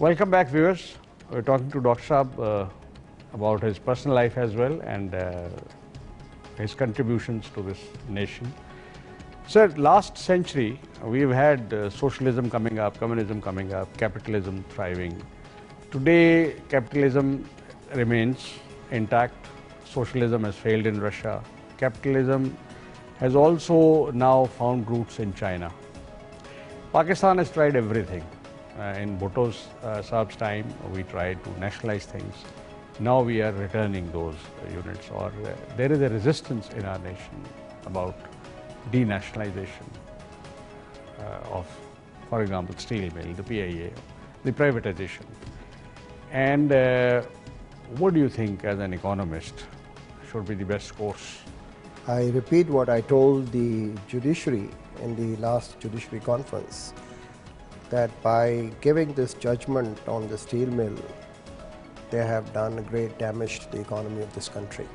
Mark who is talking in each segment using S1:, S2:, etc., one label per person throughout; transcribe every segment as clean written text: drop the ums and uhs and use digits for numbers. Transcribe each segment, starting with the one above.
S1: Welcome back, viewers. We're talking to Dr. Saab about his personal life as well and his contributions to this nation. Sir, last century we've had socialism coming up, communism coming up, capitalism thriving. Today capitalism remains intact. Socialism has failed in Russia. Capitalism has also now found roots in China. Pakistan has tried everything. In Bhutto's Saab's time, we tried to nationalize things. Now we are returning those units, or there is a resistance in our nation about denationalization of, for example, steel mill, the PIA, the privatization. And what do you think, as an economist, should be the best course?
S2: I repeat what I told the judiciary in the last judiciary conference, that by giving this judgment on the steel mill, they have done great damage to the economy of this country.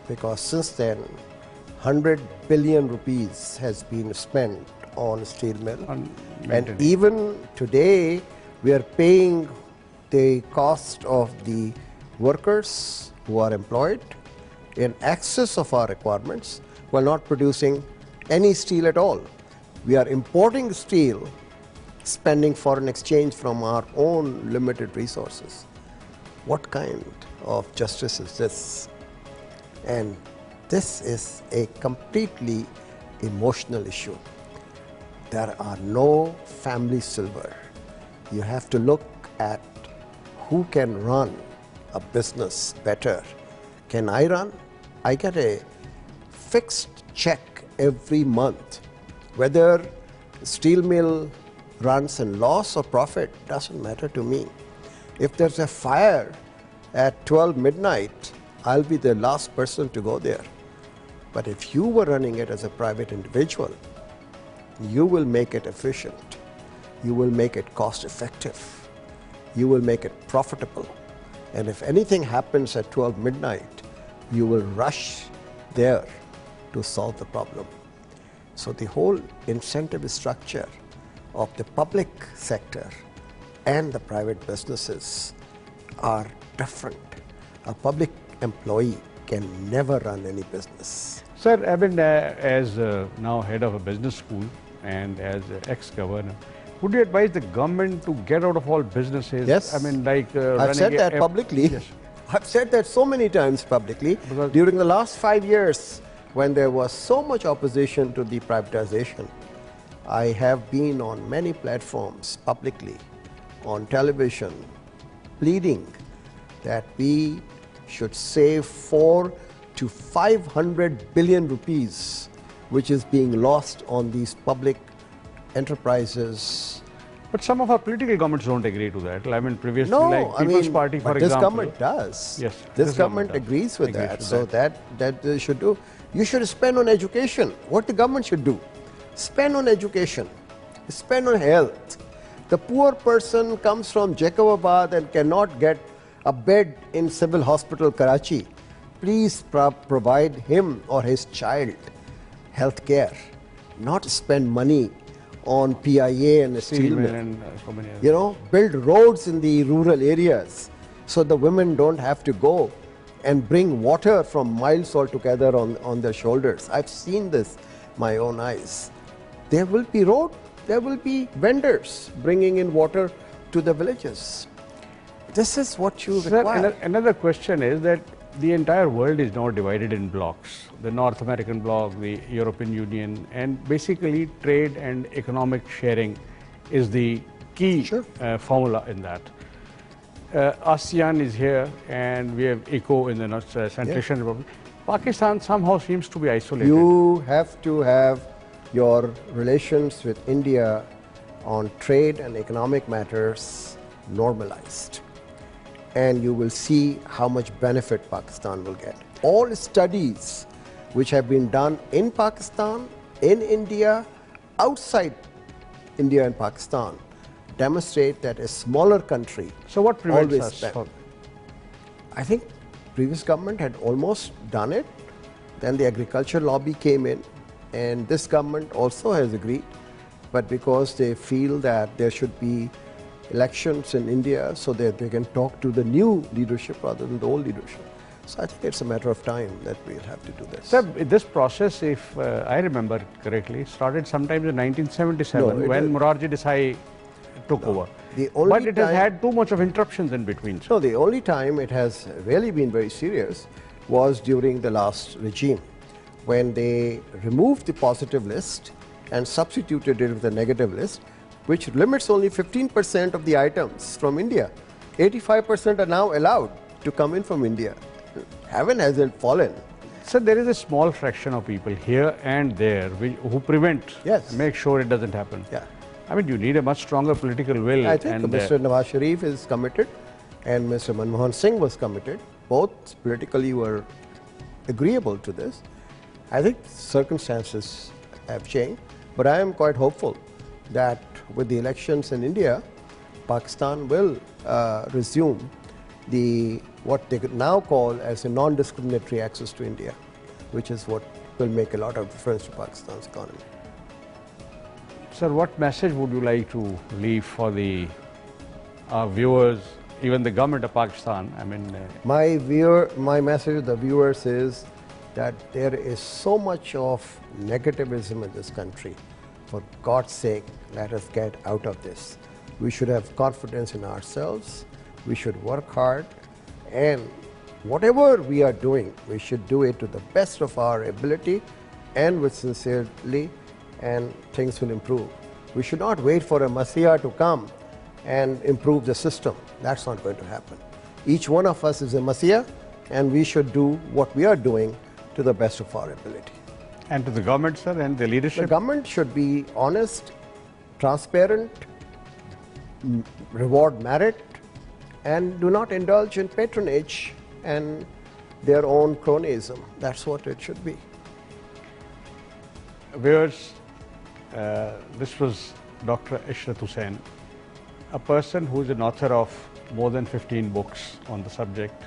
S2: Because since then, 100 billion rupees has been spent on steel mill. And even today, we are paying the cost of the workers who are employed in excess of our requirements while not producing any steel at all. We are importing steel, spending foreign exchange from our own limited resources. What kind of justice is this? And this is a completely emotional issue. There are no family silver. You have to look at who can run a business better. Can I run? I get a fixed check every month. Whether steel mill runs in loss or profit doesn't matter to me. If there's a fire at 12 midnight, I'll be the last person to go there. But if you were running it as a private individual, you will make it efficient. You will make it cost effective. You will make it profitable. And if anything happens at 12 midnight, you will rush there to solve the problem. So the whole incentive structure of the public sector and the private businesses are different. A public employee can never run any business.
S1: Sir, I mean, as now head of a business school and as ex-governor, would you advise the government to get out of all businesses?
S2: Yes.
S1: I mean, like
S2: I've said that publicly.
S1: Yes.
S2: I've said that so many times publicly.
S1: Because
S2: during the last 5 years, when there was so much opposition to the privatization, I have been on many platforms publicly, on television, pleading that we should save 4 to 500 billion rupees, which is being lost on these public enterprises.
S1: But some of our political governments don't agree to that. I mean, previously,
S2: No,
S1: like People's Party, for
S2: but
S1: example.
S2: this government does.
S1: Yes,
S2: this government agrees with that. So that they should do. You should spend on education. What the government should do? Spend on education. Spend on health. The poor person comes from Jacobabad and cannot get a bed in Civil Hospital, Karachi. Please provide him or his child health care. Not spend money on PIA and steel mill.
S1: And so many others.
S2: You know, build roads in the rural areas so the women don't have to go and bring water from miles altogether on their shoulders. I've seen this my own eyes. There will be road, there will be vendors bringing in water to the villages. This is what you require.
S1: Another question is that the entire world is now divided in blocks. The North American bloc, the European Union, and basically trade and economic sharing is the key formula in that. ASEAN is here, and we have ECO in the Central Asian Republic. Pakistan somehow seems to be isolated.
S2: You have to have your relations with India on trade and economic matters normalized, and you will see how much benefit Pakistan will get. All studies which have been done in Pakistan, in India, outside India and Pakistan demonstrate that a smaller country
S1: So what prevents us
S2: spend.
S1: from?
S2: I think previous government had almost done it. Then the agriculture lobby came in, and this government also has agreed. But because they feel that there should be elections in India so that they can talk to the new leadership rather than the old leadership. So I think it's a matter of time that we'll have to do this.
S1: Sir, this process, if I remember correctly, started sometime in 1977
S2: No,
S1: when Morarji Desai took over. But it has had too much of interruptions in between. Sir.
S2: No, the only time it has really been very serious was during the last regime, when they removed the positive list and substituted it with a negative list, which limits only 15% of the items from India. 85% are now allowed to come in from India. Heaven hasn't fallen.
S1: So there is a small fraction of people here and there who prevent, make sure it doesn't happen.
S2: Yeah.
S1: I mean, you need a much stronger political will.
S2: I think Mr. Nawaz Sharif is committed and Mr. Manmohan Singh was committed. Both politically were agreeable to this. I think circumstances have changed, but I am quite hopeful that with the elections in India, Pakistan will resume what they could now call as a non-discriminatory access to India, which is what will make a lot of difference to Pakistan's economy.
S1: Sir, what message would you like to leave for the viewers, even the government of Pakistan? I mean,
S2: my message to the viewers is that there is so much of negativism in this country. For God's sake, let us get out of this. We should have confidence in ourselves. We should work hard, and whatever we are doing, we should do it to the best of our ability and with sincerity, and things will improve. We should not wait for a messiah to come and improve the system. That's not going to happen. Each one of us is a messiah, and we should do what we are doing to the best of our ability.
S1: And to the government, sir, and the leadership?
S2: The government should be honest, transparent, reward merit, and do not indulge in patronage and their own cronyism. That's what it should be.
S1: Viewers, this was Dr. Ishrat Hussain, a person who is an author of more than 15 books on the subject,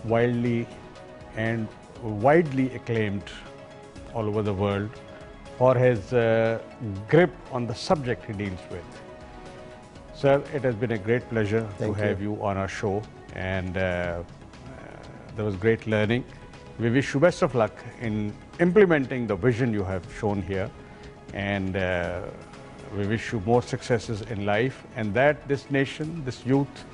S1: widely acclaimed all over the world for his grip on the subject he deals with. Sir, it has been a great pleasure to have you on our show, and there was great learning. We wish you best of luck in implementing the vision you have shown here, and we wish you more successes in life, and that this nation, this youth,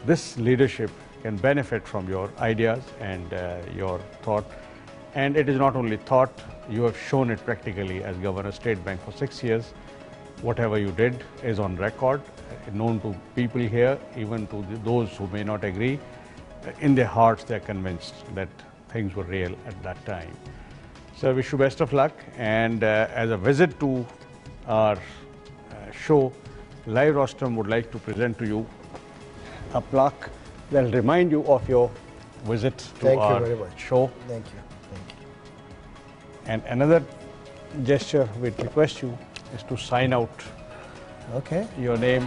S1: this leadership can benefit from your ideas and your thought. And it is not only thought, you have shown it practically as Governor State Bank for 6 years. Whatever you did is on record, known to people here, even to those who may not agree. In their hearts, they are convinced that things were real at that time. So I wish you best of luck, and as a visit to our show, Live Rostrum would like to present to you a plaque that will remind you of your visit to our show.
S2: Thank you.
S1: And another gesture we'd request you is to sign out
S2: your
S1: name